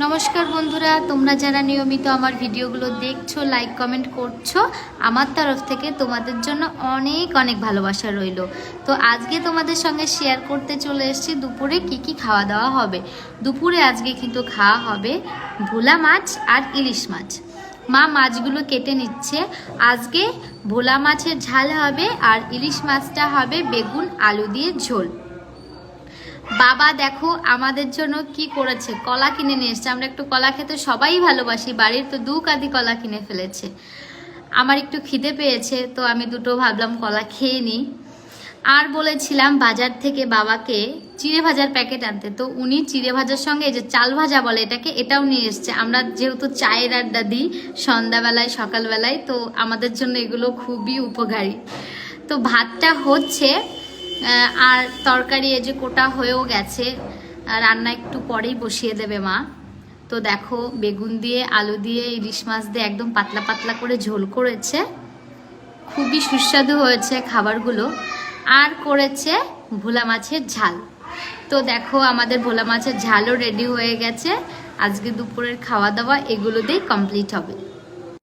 নমস্কার বন্ধুরা, তোমরা যারা নিয়মিত আমার ভিডিওগুলো দেখছো, লাইক কমেন্ট করছো, আমার তরফ থেকে তোমাদের জন্য অনেক অনেক ভালোবাসা রইল। তো আজকে তোমাদের সঙ্গে শেয়ার করতে চলে এসেছি দুপুরে কি খাওয়া দাওয়া হবে। দুপুরে আজকে কিন্তু খাওয়া হবে ভোলা মাছ আর ইলিশ মাছ। মা মাছগুলো কেটে নিচ্ছে। আজকে ভোলা মাছের ঝাল হবে আর ইলিশ মাছটা হবে বেগুন আলু দিয়ে ঝোল। বাবা দেখো আমাদের জন্য কি করেছে, কলা কিনে নিয়ে এসছে। আমরা একটু কলা খেতে সবাই ভালোবাসি, বাড়ির তো 2 কাঁদি কলা কিনে ফেলেছে। আমার একটু খিদে পেয়েছে, তো আমি দুটো ভাবলাম কলা খেয়ে নিই। আর বলেছিলাম বাজার থেকে বাবাকে চিড়ে ভাজার প্যাকেট আনতে, তো উনি চিড়ে ভাজার সঙ্গে এই যে চাল ভাজা বলে এটাকে, এটাও নিয়ে এসছে। আমরা যেহেতু চায়ের আড্ডা দিই সন্ধ্যাবেলায় সকালবেলায়, তো আমাদের জন্য এগুলো খুবই উপকারী। তো ভাতটা হচ্ছে আর তরকারি এই যে কোটা হয়েও গেছে, রান্না একটু পরেই বসিয়ে দেবে মা। তো দেখো বেগুন দিয়ে আলু দিয়ে ইলিশ মাছ দিয়ে একদম পাতলা পাতলা করে ঝোল করেছে, খুবই সুস্বাদু হয়েছে খাবারগুলো। আর করেছে ভোলা মাছের ঝাল। তো দেখো আমাদের ভোলা মাছের ঝালও রেডি হয়ে গেছে। আজকে দুপুরের খাওয়া দাওয়া এগুলো দিয়েই কমপ্লিট হবে।